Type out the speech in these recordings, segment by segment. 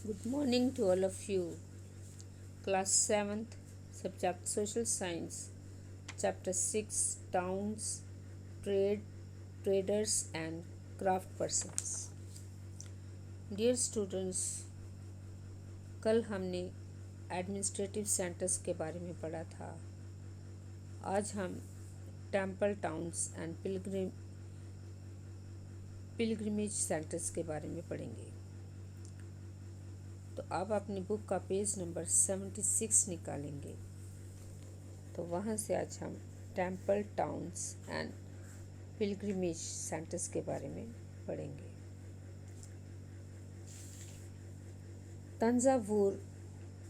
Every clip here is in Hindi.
Good morning to all of you. Class 7th, Subject Social Science, Chapter 6 Towns, Trade, Traders and Craft Persons. Dear students, कल हमने एडमिनिस्ट्रेटिव सेंटर्स के बारे में पढ़ा था। आज हम temple towns and pilgrimage centres के बारे में पढ़ेंगे। तो आप अपनी बुक का पेज नंबर 76 निकालेंगे। तो वहाँ से आज हम temple towns and pilgrimage centres के बारे में पढ़ेंगे। Thanjavur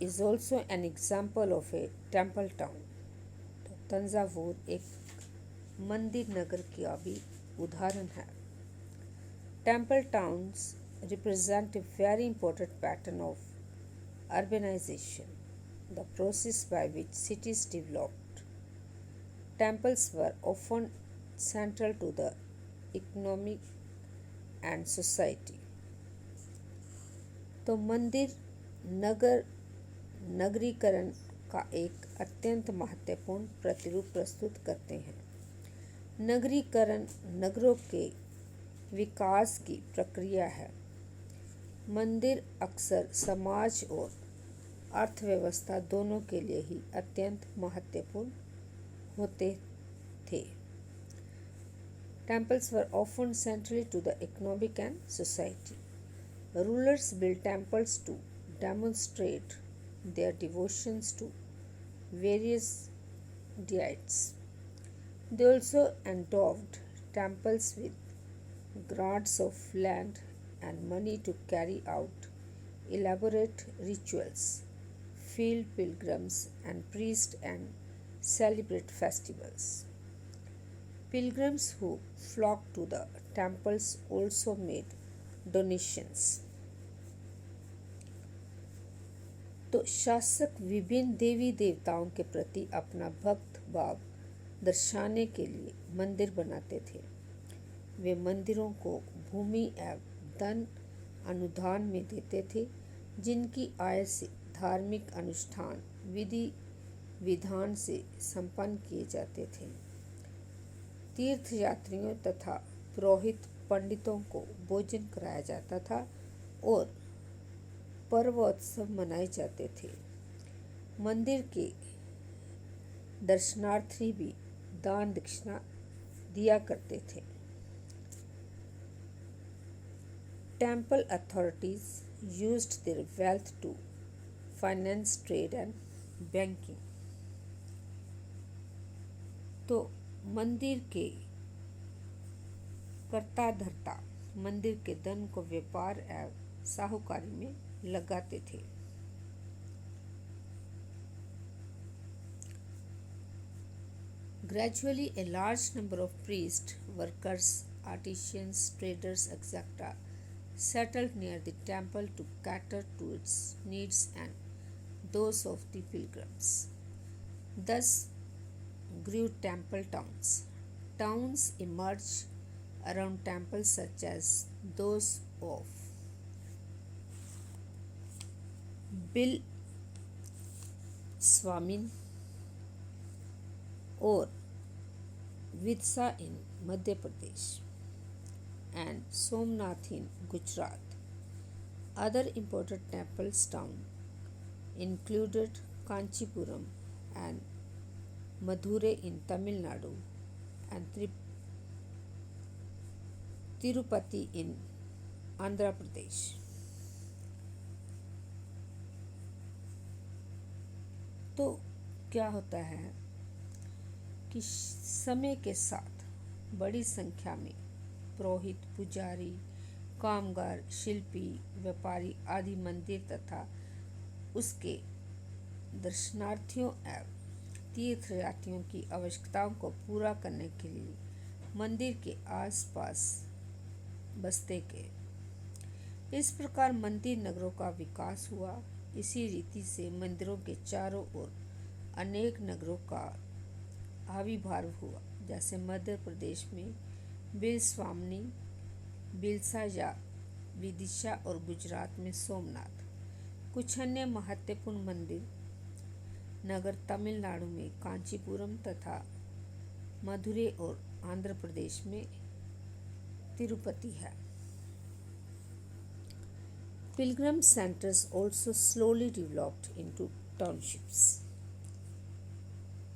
is also an example of A temple town. तो तंजावुर एक मंदिर नगर का भी उदाहरण है। Temple towns represent a very important pattern of urbanization, the process by which cities developed. Temples were often central to the economy and society. तो मंदिर नगर नगरीकरण का एक अत्यंत महत्वपूर्ण प्रतिरूप प्रस्तुत करते हैं। नगरीकरण नगरों के विकास की प्रक्रिया है। मंदिर अक्सर समाज और अर्थव्यवस्था दोनों के लिए ही अत्यंत महत्वपूर्ण होते थे। Temples were often central to the economic and society. Rulers built temples to demonstrate their devotions to various deities. They also endowed temples with grants of land and money to carry out elaborate rituals, field pilgrims and priests and celebrate festivals. Pilgrims who flocked to the temples also made donations. तो शासक विभिन्न देवी देवताओं के प्रति अपना भक्त भाव दर्शाने के लिए मंदिर बनाते थे। वे मंदिरों को भूमि एवं धन अनुदान में देते थे, जिनकी आय से धार्मिक अनुष्ठान विधि विधान से संपन्न किए जाते थे। तीर्थयात्रियों तथा पुरोहित पंडितों को भोजन कराया जाता था और पर्वोत्सव मनाए जाते थे। मंदिर के दर्शनार्थी भी दान दक्षिणा दिया करते थे। Temple authorities used their wealth to finance trade and banking. तो मंदिर के कर्ता धर्ता मंदिर के धन को व्यापार एवं साहूकारी में लगाते थे। Gradually, a large number of priests, workers, artisans, traders, etc. settled near the temple to cater to its needs and those of the pilgrims. Thus grew temple towns. Towns emerged around temples such as those of Bilswamin or Vidsa in Madhya Pradesh and Somnath in Gujarat. Other important temples town included Kanchipuram and Madurai in Tamil Nadu and Tirupati in Andhra Pradesh. तो क्या होता है कि समय के साथ बड़ी संख्या में पुरोहित, पुजारी, कामगार, शिल्पी, व्यापारी आदि मंदिर तथा उसके दर्शनार्थियों एवं तीर्थयात्रियों की आवश्यकताओं को पूरा करने के लिए मंदिर के आसपास बसते गए। इस प्रकार मंदिर नगरों का विकास हुआ। इसी रीति से मंदिरों के चारों ओर अनेक नगरों का आविर्भाव हुआ, जैसे मध्य प्रदेश में बिलस्वामिनी, बिलसा या विदिशा और गुजरात में सोमनाथ। कुछ अन्य महत्वपूर्ण मंदिर नगर तमिलनाडु में कांचीपुरम तथा मदुरै और आंध्र प्रदेश में तिरुपति है। Pilgrim centers also slowly developed into townships.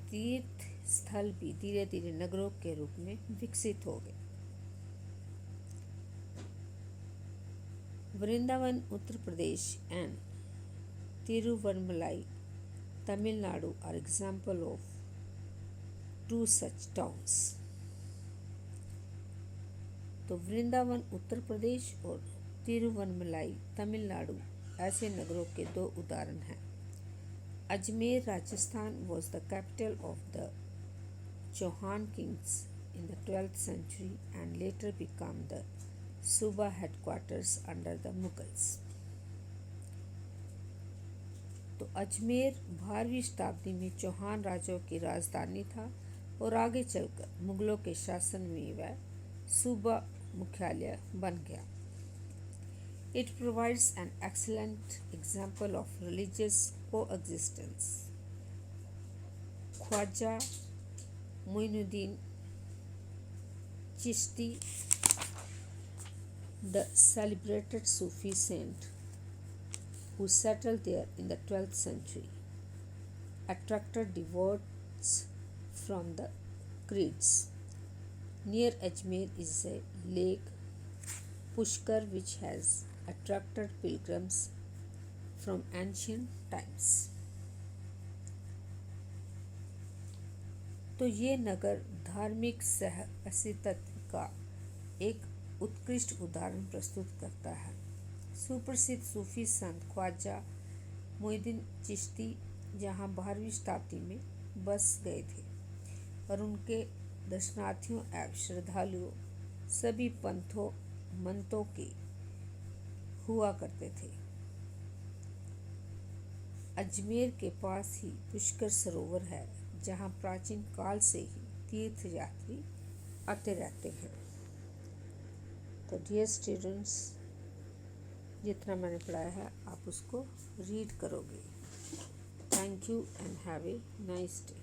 तीर्थ स्थल भी धीरे धीरे नगरों के रूप में विकसित हो गए। Vrindavan Uttar Pradesh and Tiruvannamalai Tamil Nadu are example of two such towns. तो वृंदावन उत्तर प्रदेश और तिरुवन्नमलाई तमिलनाडु ऐसे नगरों के दो उदाहरण हैं। Ajmer Rajasthan was the capital of the Chauhan kings in the 12th century and later became the सूबा headquarters under the Mughals. तो अजमेर 12वीं शताब्दी में चौहान राजाओं की राजधानी था और आगे चलकर मुगलों के शासन में वह सूबा मुख्यालय बन गया। It provides an excellent example of religious coexistence. Khwaja Moinuddin Chishti, the celebrated Sufi saint who settled there in the 12th century, attracted devotees from the creeds. Near Ajmer is a lake, Pushkar, which has attracted pilgrims from ancient times. तो ये नगर धार्मिक सह अस्तित्व का एक उत्कृष्ट उदाहरण प्रस्तुत करता है। सुप्रसिद्ध सूफी संत ख्वाजा मोइनुद्दीन चिश्ती जहाँ 12वीं शताब्दी में बस गए थे और उनके दर्शनार्थियों एवं श्रद्धालुओं सभी पंथों मंतों के हुआ करते थे। अजमेर के पास ही पुष्कर सरोवर है जहाँ प्राचीन काल से ही तीर्थ यात्री आते रहते हैं। तो डियर स्टूडेंट्स, जितना मैंने पढ़ाया है आप उसको रीड करोगे। Thank you and have a nice day.